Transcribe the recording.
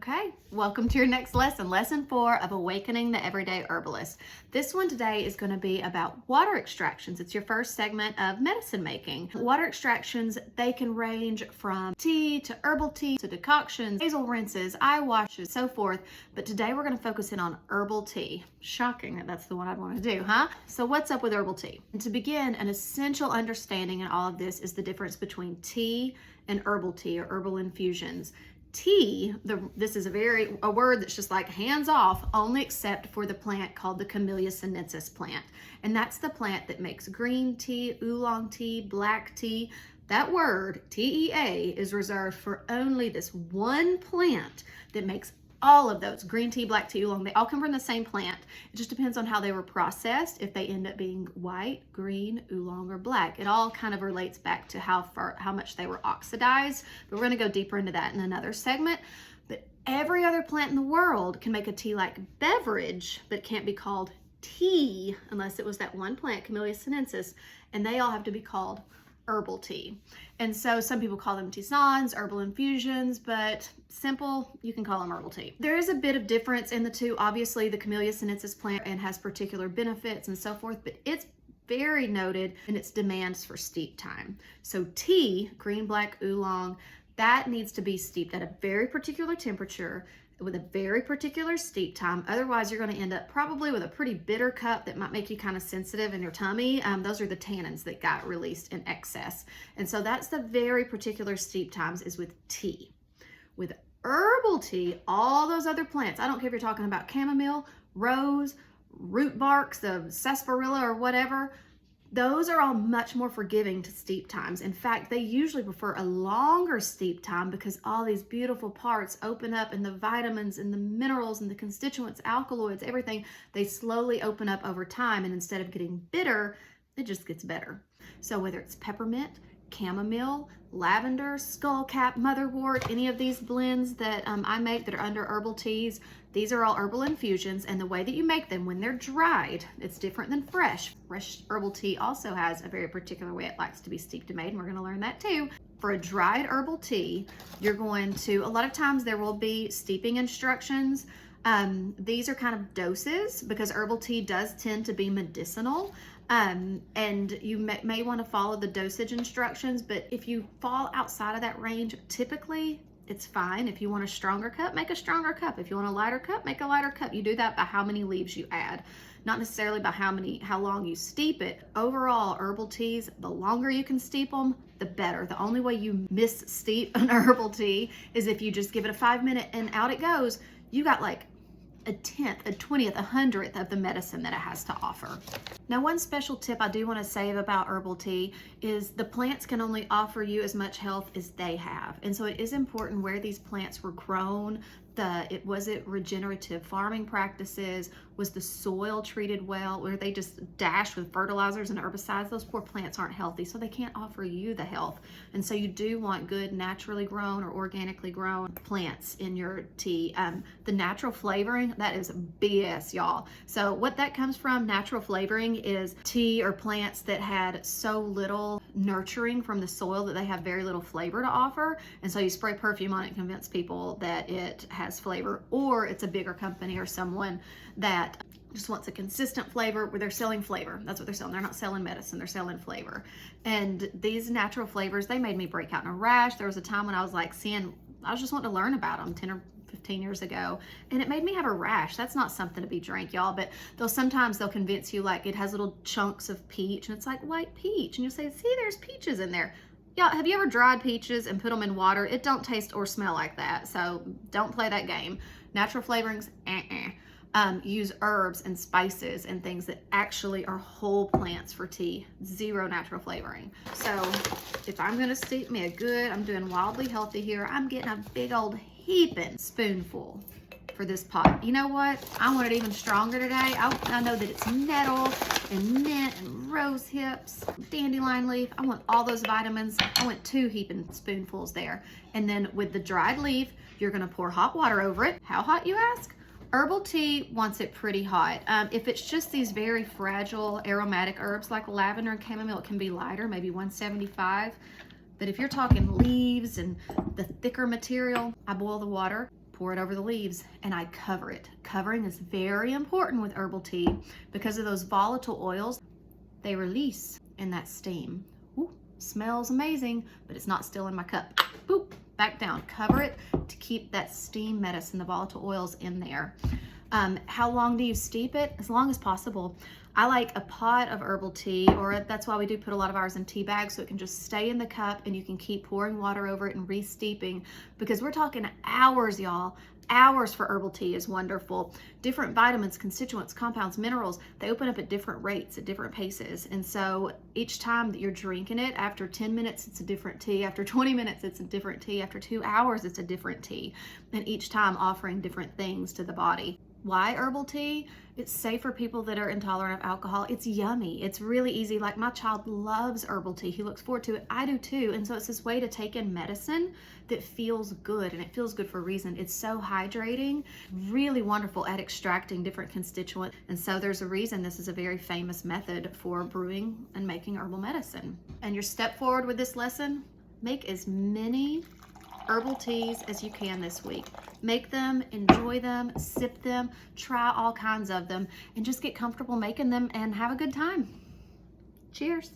Okay, welcome to your next lesson, lesson 4 of Awakening the Everyday Herbalist. This one today is going to be about water extractions. It's your first segment of medicine making. Water extractions, they can range from tea to herbal tea to decoctions, nasal rinses, eye washes, so forth. But today we're going to focus in on herbal tea. Shocking that that's the one I'd want to do, huh? So what's up with herbal tea? And to begin, an essential understanding in all of this is the difference between tea and herbal tea or herbal infusions. Tea, this is a word that's just like hands off, only except for the plant called the Camellia sinensis plant. And that's the plant that makes green tea, oolong tea, black tea. That word, TEA, is reserved for only this one plant that makes all of those, green tea, black tea, oolong, they all come from the same plant. It just depends on how they were processed, if they end up being white, green, oolong, or black. It all kind of relates back to how much they were oxidized, but we're gonna go deeper into that in another segment. But every other plant in the world can make a tea-like beverage, but it can't be called tea unless it was that one plant, Camellia sinensis, and they all have to be called herbal tea. And so some people call them tisanes, herbal infusions, but simple, you can call them herbal tea. There is a bit of difference in the two. Obviously, the Camellia sinensis plant and has particular benefits and so forth, but it's very noted in its demands for steep time. So tea, green, black, oolong, that needs to be steeped at a very particular temperature with a very particular steep time. Otherwise, you're going to end up probably with a pretty bitter cup that might make you kind of sensitive in your tummy. Those are the tannins that got released in excess. And so that's the very particular steep times is with tea. With herbal tea, all those other plants, I don't care if you're talking about chamomile, rose, root barks, the sarsaparilla or whatever, those are all much more forgiving to steep times. In fact, they usually prefer a longer steep time because all these beautiful parts open up and the vitamins and the minerals and the constituents, alkaloids, everything, they slowly open up over time. And instead of getting bitter, it just gets better. So whether it's peppermint, chamomile, lavender, skullcap, motherwort, any of these blends that I make that are under herbal teas, these are all herbal infusions, and the way that you make them when they're dried, it's different than fresh. Fresh herbal tea also has a very particular way it likes to be steeped and made, and we're going to learn that too. For a dried herbal tea, you're going to, a lot of times there will be steeping instructions. These are kind of doses because herbal tea does tend to be medicinal. And you may want to follow the dosage instructions, but if you fall outside of that range, typically it's fine. If you want a stronger cup, make a stronger cup. If you want a lighter cup, make a lighter cup. You do that by how many leaves you add, not necessarily by how long you steep it. Overall, herbal teas, the longer you can steep them, the better. The only way you miss steep an herbal tea is if you just give it a 5-minute and out it goes. You got like a 10th, a 20th, a 100th of the medicine that it has to offer. Now, one special tip I do want to say about herbal tea is the plants can only offer you as much health as they have. And so it is important where these plants were grown, was it regenerative farming practices, was the soil treated well, were they just dashed with fertilizers and herbicides? Those poor plants aren't healthy, so they can't offer you the health. And so you do want good naturally grown or organically grown plants in your tea. The natural flavoring, that is BS, y'all. So what that comes from, natural flavoring, is tea or plants that had so little nurturing from the soil that they have very little flavor to offer. And so you spray perfume on it and convince people that it has flavor, or it's a bigger company or someone that just wants a consistent flavor where they're selling flavor. That's what they're selling. They're not selling medicine, they're selling flavor. And these natural flavors, they made me break out in a rash. There was a time when I was like I was just wanting to learn about them 10 or 15 years ago, and it made me have a rash. That's not something to be drank, y'all, but sometimes they'll convince you like it has little chunks of peach and it's like white peach, and you'll say, see, there's peaches in there. Y'all, have you ever dried peaches and put them in water? It don't taste or smell like that, so don't play that game. Natural flavorings, use herbs and spices and things that actually are whole plants for tea. Zero natural flavoring. So if I'm gonna steep me I'm doing wildly healthy here, I'm getting a big old heaping spoonful for this pot. You know what? I want it even stronger today. I know that it's nettle and mint and rose hips, dandelion leaf. I want all those vitamins. I want 2 heaping spoonfuls there. And then with the dried leaf, you're gonna pour hot water over it. How hot, you ask? Herbal tea wants it pretty hot. If it's just these very fragile aromatic herbs like lavender and chamomile, it can be lighter, maybe 175. But if you're talking leaves and the thicker material, I boil the water, pour it over the leaves, and I cover it. Covering is very important with herbal tea because of those volatile oils. They release in that steam. Ooh, smells amazing, but it's not still in my cup. Boop, back down. Cover it to keep that steam medicine, the volatile oils in there. How long do you steep it? As long as possible. I like a pot of herbal tea, or that's why we do put a lot of ours in tea bags, so it can just stay in the cup and you can keep pouring water over it and re-steeping, because we're talking hours, y'all. Hours for herbal tea is wonderful. Different vitamins, constituents, compounds, minerals, they open up at different rates, at different paces. And so each time that you're drinking it, after 10 minutes, it's a different tea. After 20 minutes, it's a different tea. After 2 hours, it's a different tea. And each time offering different things to the body. Why herbal tea? It's safe for people that are intolerant of alcohol. It's yummy. It's really easy. Like, my child loves herbal tea. He looks forward to it. I do too. And so it's this way to take in medicine that feels good, and it feels good for a reason. It's so hydrating, really wonderful at extracting different constituents. And so there's a reason this is a very famous method for brewing and making herbal medicine. And your step forward with this lesson, make as many herbal teas as you can this week. Make them, enjoy them, sip them, try all kinds of them, and just get comfortable making them and have a good time. Cheers.